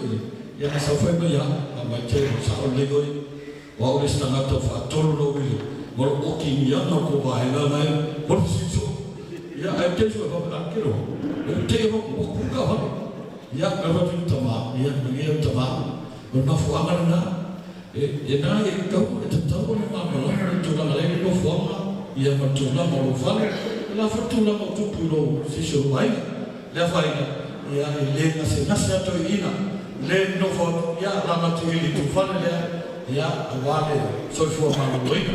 ia sa fa mai ia ma te sa o le goi wa o sta na to fa to lo wi mo o ki ia no ko va ina mai mo si so ia ai te so va kero te ho ko ka ha ya ka va tu tama ya ngi tama o na fu amana na e na e ka o te tau na ma ma tu la le no fu ama ya ma tu la mo fa la fa tu la mo tu pu lo si so vai la fa ya le na se na sa to ina le no fu ya la ma tu li tu fa le ya wa le so fu ma lo ina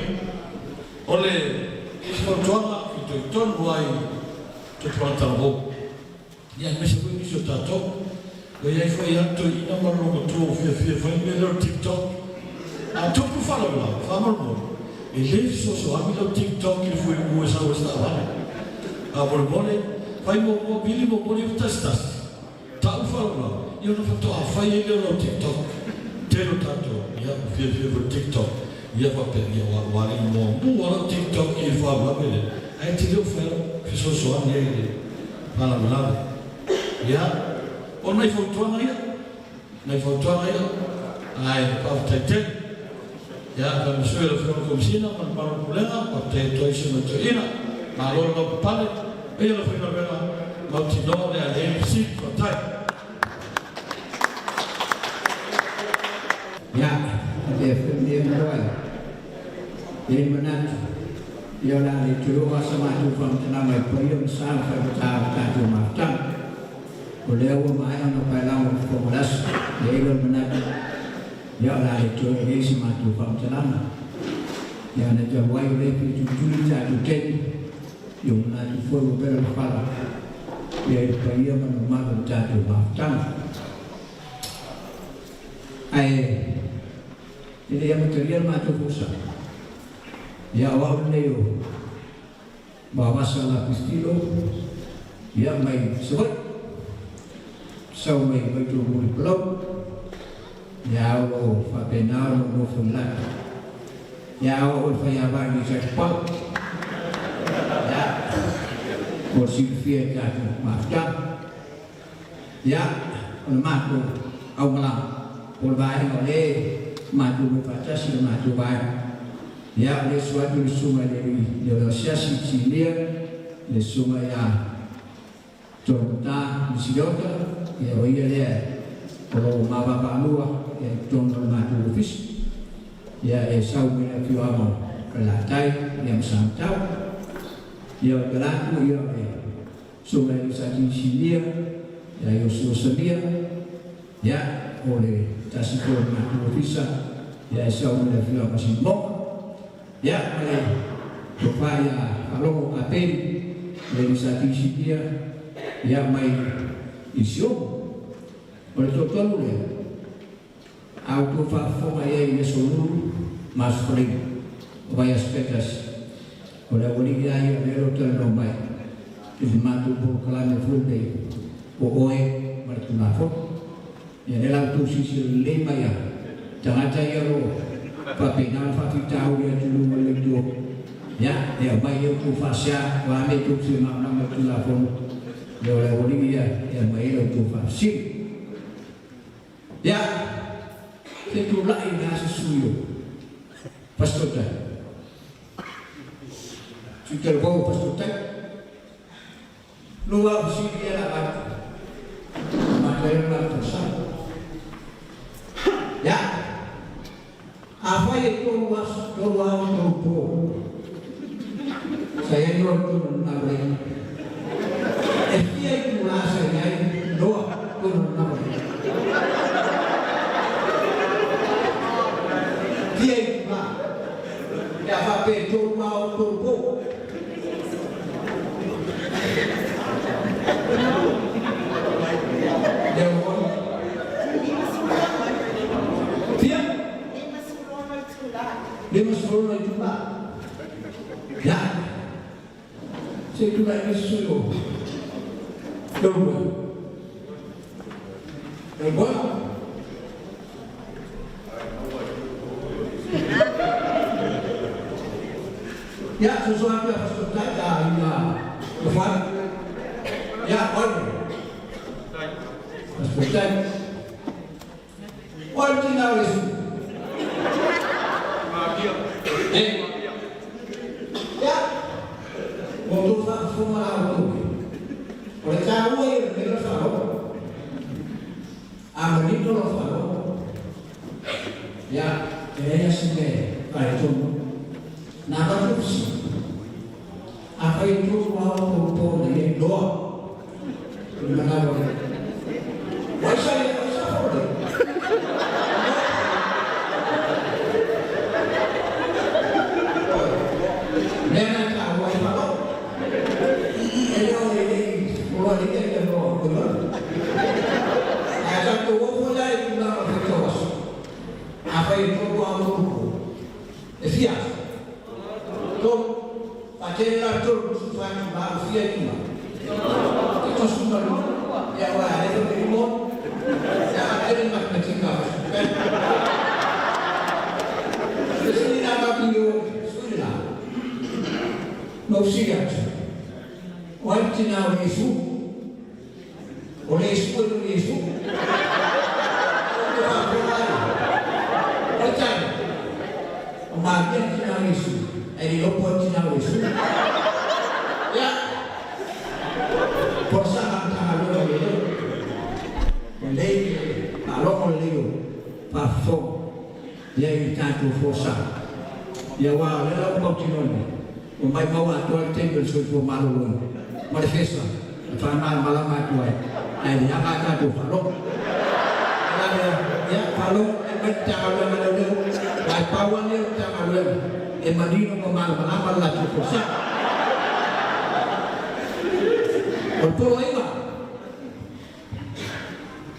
ole is for tona tu ton vai tu pronta ho ia me se foi nisso tato e aí foi anto ina marro tu foi melhor TikTok a tu por falar lá fala no e lei so amigo TikTok que foi o essa estava a borbone vai mo bili mo boli testas tá o fala lá eu não fato a fai ele no TikTok tero tato ia foi TikTok ia para pegar o ar mo no TikTok que fala bele aí te deu fera que so nele Pala malave. Ya, o nei fautuanga ia. Nei fautuanga ia. Ai, pāwhataitei. Ya, ka misui la whiona komisina, man paru kulenga, pa te toisi ma te ina. Ma loro no papale, e la whiona wena, ma tino le a MC, pa tai. Ya, dia mendoai. Ini benar. Ia dah dicuba sama tu faham tenang payung sah tak macam. Boleh awak main nak pelang formulas. Ia benar. Ia dah dicuba ini sama tu faham tenang. Ia nak jawai oleh cuci jatuh ken. Yang nak difuat berapa. Ia payung mana jatuh macam. Ini yang material macam pusat. Ya awal neo bawa salah pistilo ya mai sebut sau mai betul muli pelok ya awal fapenar no fulan ya awal fayaban di sepak ya bersifat jatuh macam ya matu awal polbai oleh matu berbaca sih matu baik. Ya, le suatu sungai dari Indonesia Sicilia, le sungai ya Conta, Misidota, ya oya le kalau maba palua, ya Conta matu ofis, ya esau mina kiwamo kelatai yang santau, ya kelaku ya sungai Sicilia, ya Yosu Sedia, ya oleh tasikon matu ofisa, ya esau mina kiwamo simbok. Ya, oleh supaya kalau apel dari satu dia ya main isu oleh contoh ya auto forma ya ini seluruh maskulin upaya spekas oleh boleh dia ya berotan domai itu matu berkelan full day oe bertunafo ya dalam tu sisi lima ya jangan saya lo Papinal fatitau dia dulu melidu ya dia bayi tu fasya wame tu sima nama tu lafon dia oleh dia ya bayi tu fasya ya itu lain nasi suyo pastotan sudah bawa pastotan luar sini dia lah materi tersam ya apa itu luas ruang tubuh saya nonton nabi dia itu rasanya doa turun nabi dia itu lah dapat betul mau tubuh dia masuk juga ya saya juga ini suruh dua ya sesuatu yang harus berkata ya Tuhan ya orang harus berkata orang tinggal di sini ya untuk semua auto oleh cara yang mereka tahu amanito lo tahu ya dia sendiri kayak itu nama terus apa itu mau auto dari doa gimana boleh wajah boleh apa itu ruang tubuh? Efia, tuh pakai kartu supaya baru efia itu sudah ya wah ada remote, ya ada macam kan? Di sini nama video sudah, mau siap, wajib nawi su, Oleh Yesus itu Yesus. Macam, umatnya Cina Yesus, Eropa Cina Yesus. Ya, forsa antara dua itu, oleh kalau oleh pasok, dia itu forsa. Ya wah, lelah kau Cina ni, umai bawa tuan tembel suatu malu, manifesta, faham malam tuan. Ini yang akan tu kalau ya kalau jangan ada baik pawan dia jangan ada Madinah malam lah cukup sah betul ini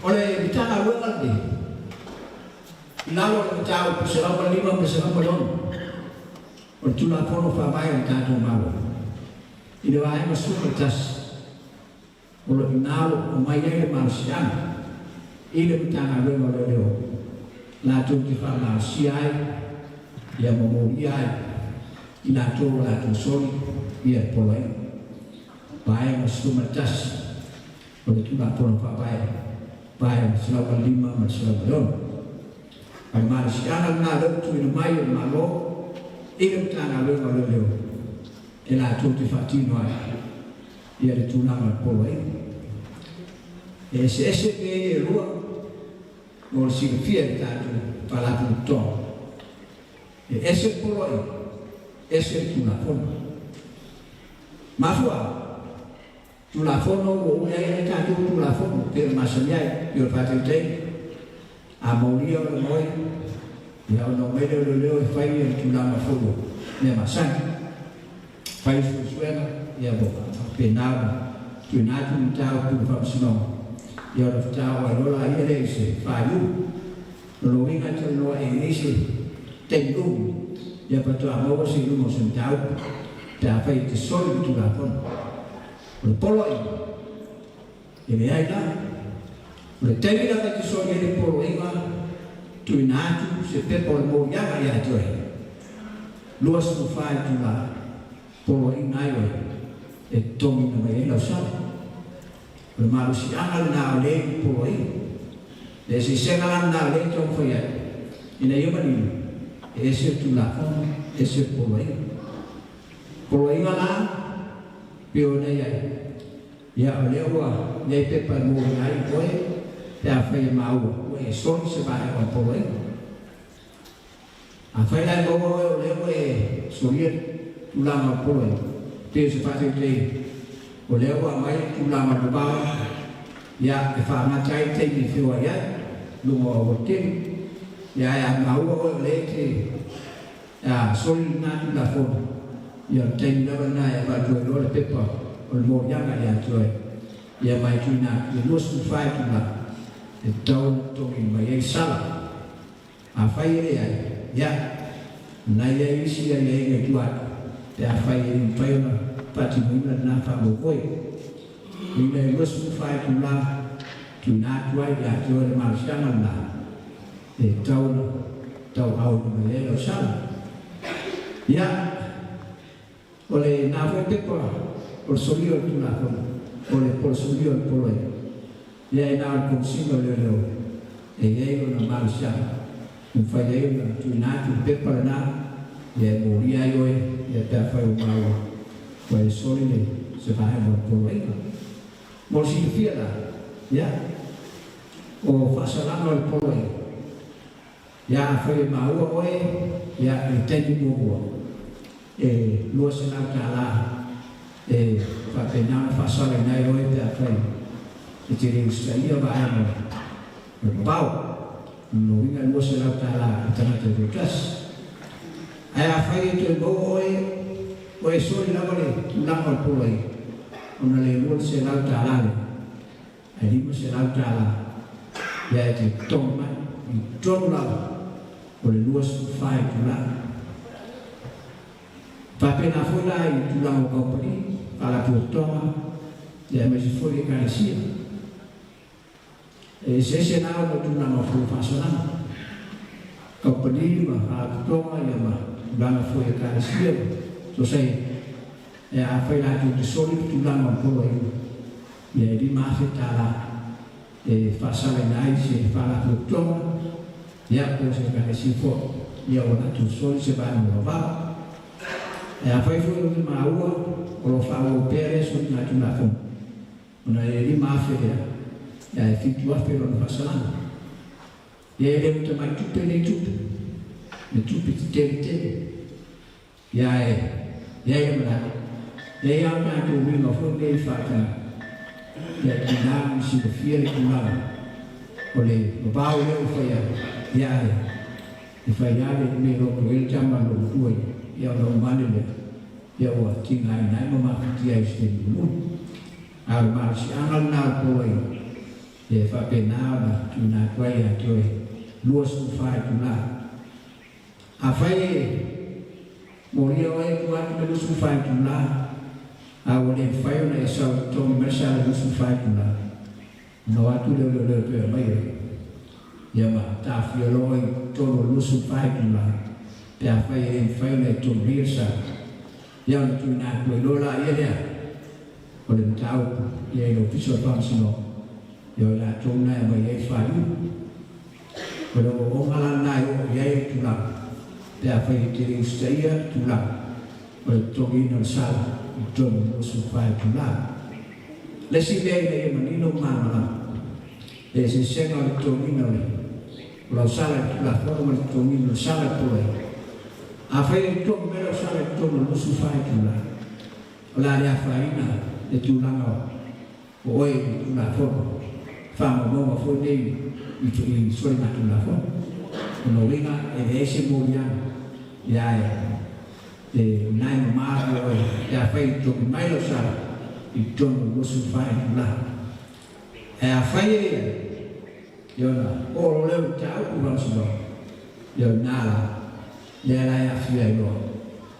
oleh bicara luar ni lalu bicara selama 5 tahun berjulah fono fabai kacau malu ini wahai masuk kertas oleh nalu umayai manusia ini bicara luar ni lalu kita nasiai yang memuliai lalu soli ia boleh baik masuk macas oleh kita pun baik selama 5 tahun manusia lalu tu mayu malu ini bicara luar ni lalu kita tinoi ia ditunang boleh SSP luar or si fiel tatu para punto ese poloi ese tulafon mafua tulafon o uya tatu tulafon per masanya yo patente amorio noi ya no medio lo fai tulafon ne masan fai suena ya bo penado tunatu tau tu famsino ya tahu lola ini sih payu lalu ingat lola ini sih tenggung ya betul apa sih lu mau tahu tapi itu soal itu lah pun polo ini ada tadi dapat itu soal ini polo ini tu natu setiap polo mau yang ada tu luas mufai tu lah polo ini ayo itu namanya lausah manusia akan nalih puloi, desi sekarang nalih contohnya, ini yang mana? Esi tulakon, esi puloi mana? Pionnya ya oleh wah, ya pepan mulai puloi, ya fai mau, wah son sebagai orang puloi, apa yang bawa oleh Soviet tulang puloi, dia seperti itu. Oleh wa mai ulama dubang ya faham cai tei fiwa ya lumo wotin ya yang mau oleh ti ya solina la fon ya tei la bana ya ba do lo pepa ol mo yang ya joy ya mai tuna ya lus fai tuna itu to in mai sala afai ya na ya isi ya ya kuat ya afai fai pati mula na famu koi ini lus fai tuna tuai ya joy manusia mana tahu mengelak salah ya oleh nafsu pepa porsolio tu nak oleh porsolio poloi ya ina konsumo lelo yeye na manusia mfanye na tunatu pepa na ya moria yoe ya tafa umawa kwa solile sebagai poloi mosi fiela ya o fasalano poloi ya foi mau oe ya entendi mo lo senang kala fa pena fa sole nai oe te afai itiri ustalia ba amo bau no vinga lo senang kala tana te dukas ai afai te bo oe sole na vale na poloi ona le lo senang kala ai mo senang kala ya te toma toma oleh luas fai tulang. Tapi nak fulai tulang company kalau pertama dia masih fulai kaisia. Saya nak tulang full fasonan. Company mah pertama ya mah tulang fulai kaisia. So saya ya apa yang tu disolid tulang fulai. Jadi masih cara whaasale nai se whalaputonga, ia po se kane sifo, ia o na tusoi se vanu o vau. E a whai fui o maua, o lo whao pere so na tuna fun. Ona e lima awhirea, ia e fitu awhero na whasalanga. Ia e leo te mai tupe nei tupe, me tupe te tere tere. Ia e mana, ia e au nā tō winga fun nei whaka. Ia ki nā misi ka whiere ki nā. O le mabau leo whaia, ia e whai ale me roko e tama no kuai. Ia o nau mane lea, ia ua tinga i nai mama kutia i ste munu. Aru marasi angal nā koe, ia whape nā na tu nā koe a tioe, lua su whae tu nā. A whai e, moria o e kuatu me lusu whae tu nā, a wale whai o na e sau tongi marasala lusu whae tu nā. No atu leo pēr mai e. Ia ma, tā whioloi tono lusu whae tu nā. Te a whai e whai nei tō rīsa. Ia na tū nā koe lola ia rea. O le mtau, ia ino piso pānsino. Ia o la tō nā mai e whai u. O le o ngala nā o ia e tū la. Te a whai te rīsta ia tū la. O le tō ino sala, i tōno mosu whai tū la. Le si lea ina e manino māmala. Le se senga o le tō ino le. O lau sala tū la, whoro le tō ino sala tō le. A whai tō mero sara tōna lusu whai tūla. O la rea whaina e tūlanga o oe i tūla whono. Whama monga whoi nei i soi na tūla whono. O no ringa e ese mōriana. Ia e nai mamāri oe. Ia whai tōki mailo sara i tōna lusu whai tūla. E a whai e iona oro leo tau kuransuno. Ia nāla. Ia lai a whia i loa,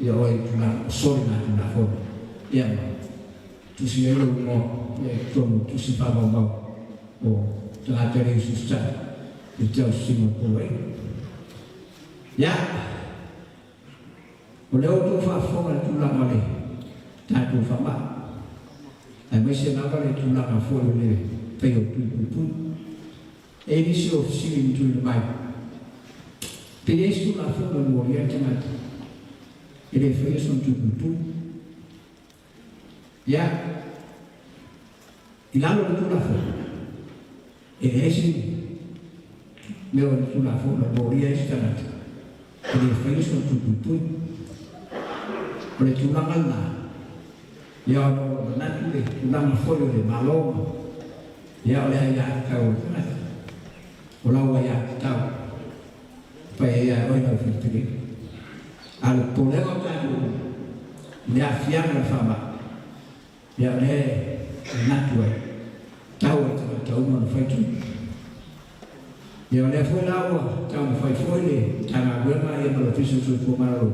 ia oi tūna sori nā tūna whono. Ia ma, tusi e lau ngō, ia i tōnu tusi whamau mau o tanga te reu sustai, i teo sima kōwei. Ia, o leo tō whawhonga tūlanga le, tātou whama. Ai mai se nawa le tūlanga whono le, pei o tūpūpū. E nisi o siri tūna mai. Pere estu la whono moria tangata. E le whai son tūpūpū. Ia, i lalo le tūla whono. E esi, meo le tūla whono moria estu tangata. E le whai son tūpūpū. O le tūlanga nā. Ia o natu le tūlanga whono le maloma. Ia o le haia kau tangata. O laua ia tau. Pai ia oi nau whitiri. Alu poleo tātu, lea whianga whama. Ia le natu ai, tau ai tama tauma na whaitu. Ia le whoi laua, tau na whai whoi le, tanga wema ia malo piso sui fo mararo.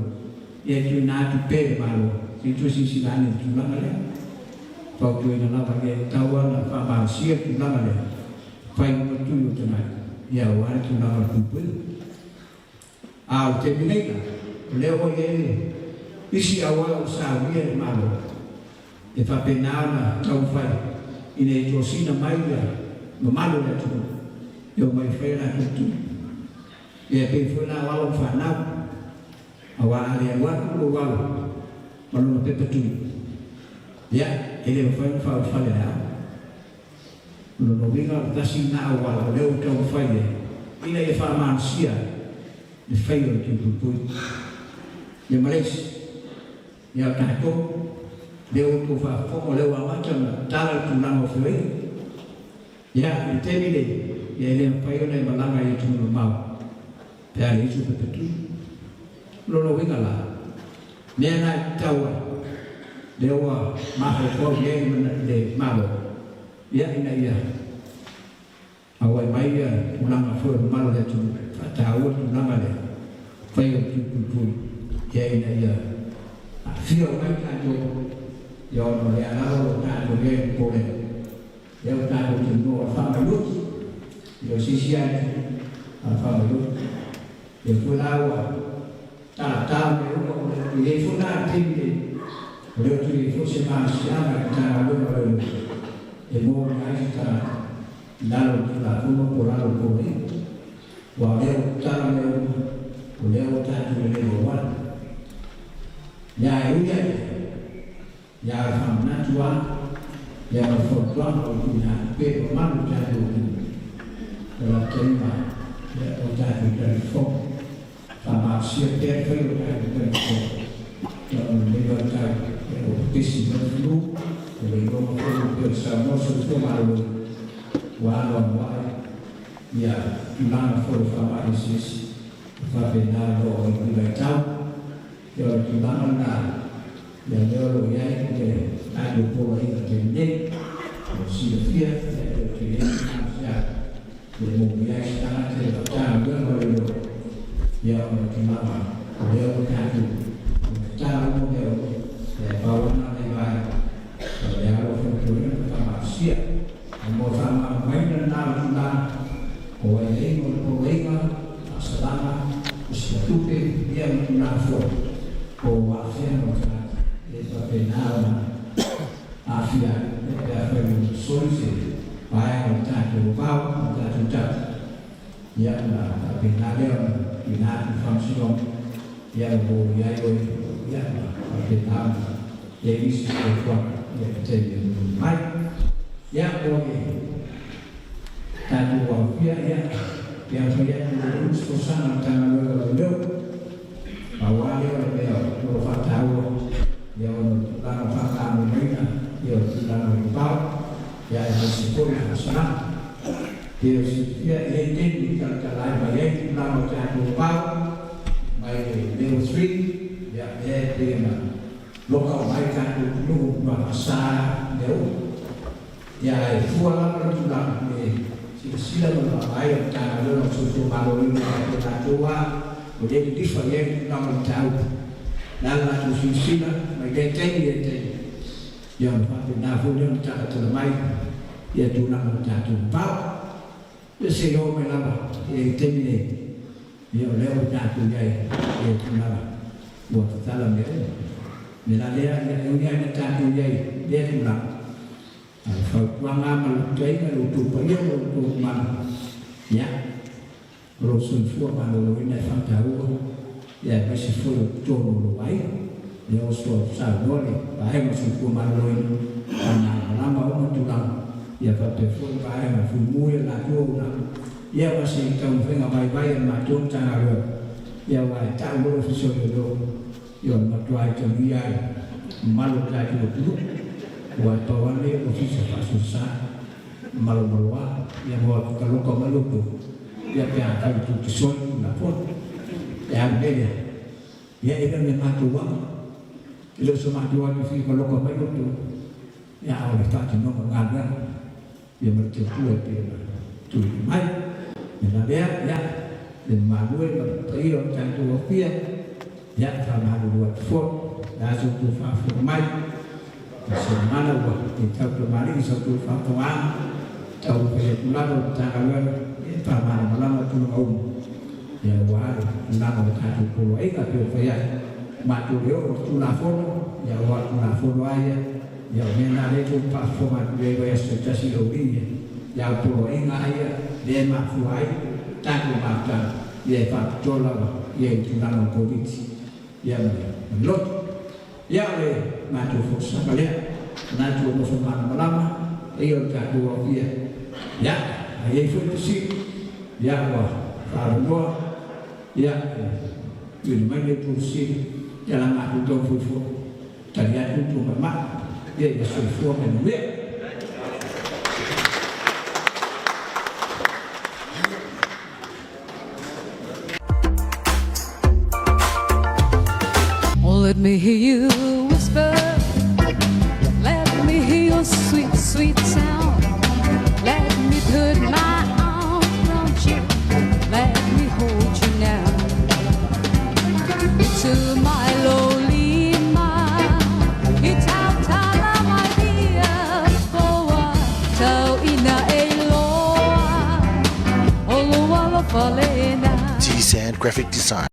Ia ki nātu pere malo, ki tu sisi nani tu langa le. Pau tu ina lapa ke taua na whama sia tu langa le. Whai matu yu tanai, ia wāre tu langa kupuilu. Au te minega, leo e isi awal sa wia e malo. E whapenao na tau whai, ina e tosina maia, ma malo le tuku. Eo mai whaina kutu. E pe whaina walo whanau. Awa ale awaku o walo, malona pepatui. Ia, e leo whaina whau whale hao. Uno no winga tasi na awala, leo tau whaine. Ina e whamansia, le whai o te pupui. Ia Malaysia, ia tātou, leo tō whakoko leo amata na tāra tu namo whioi. Ia, i temile, ia leo whai o nei malanga i tūno mau. Pea le isu pepetui. Lolo winga la, mea nai taua, leo a maho kō ie le malo. Ia ina ia, awai mai ia ulanga foi malo le tu fatau tu langa le fai o tu ia ina ia fio mai ka jo yo no le ala o ta do le ko le yo ta do tu no fa ma lu yo si si ai fa ma lu e fu la wa ta me o le fu na ti le tu fu se ma si ama ta lo e mo mai ta lalu kita pun pulang kembali, walau cara leu tadi leu wan, ya udah, ya hamna tuan, ya berfirman punya perumahan jadi dalam tema, ya jadi dari fok, sama siapa yang dari fok, yang mendengarkan visi dulu, belum bersama suatu malu. Walau ya iman forfama isis fabenado ibetau yo dimana ya yo ya que ada por ahí que si fia que ya de movia está de ta yo lo ya dimana yo kan ta mo yo bawana de va ya lo fue para sia mau sama mainan nalar kolega selama usiatupe dia menafo afya itu benar afya ada solusi baik kita lupa kita sudah ya benar benar fungsi yang boleh ya benar jadi sesuatu yang jadi baik ya boleh dan wafia yang saya lulus pesan tentang beliau bahwa dia berusaha tahu dia dalam fakta mereka dia dalam lupa ya meskipun senang dia ini kalau banyak dalam lupa baik dia street ya dia lokal mereka dulu bahasa dia ya fuala berjuang sila berbagai cara dalam suatu malu ini kita tua menjadi disayang dalam jauh dalam suatu sila menjadi yang pada nafsu yang cara terbaik ya tunang jatuh bau sehingga melaba yang temine yang lewat jatuh jaya yang tunang buat dalam dia melalui yang dunia jatuh jaya dia tunang Wang amal jai malutu payah malutu man ya Rasul fuwa malu ini tahu ya masih fuwa jono luai ya usul salori baik masih fuwa malu ini karena lama orang tulang ya pada fuwa baik masih mulia laju ya masih tahu fenga baik macam cara ya baik tahu usul itu ya matuai kemudian malu laju dulu buat kawan dia posisi susah malu-maluan yang buat kalau kau malu tu dia akan itu kesul lapor yang beda ya ini memang tua kalau semua tua itu kalau kau malu tu ya oleh tak jenuh mengajar dia bercepat dia tu mai dan dia ya dan malu itu kan tu dia ya sama buat for langsung tu for mai semana kita kembali satu fatwa tahu lalu tangan itu malam tu ya wah lalu satu pulau ikat tu ya matu dia tu lapor ya wah lapor aja ya mana itu pas format dia sudah silogi ya pulau ingat aja dia mafuai tak makan dia pak jola dia itu lalu polisi ya lot ya le matu fokus kalian matu musuhan lama iyo tak dua dia ya ayah itu sih ya wah kalau ya ini mana itu sih jalan matu dong fufu terlihat itu memang dia fufu menurut Let me hear you whisper. Let me hear your sweet, sweet sound. Let me put my arms around you. Let me hold you now. To my lonely mind, it's out of my dear boa. So ina eloa, olo wala falena. T-Sand Graphic Design.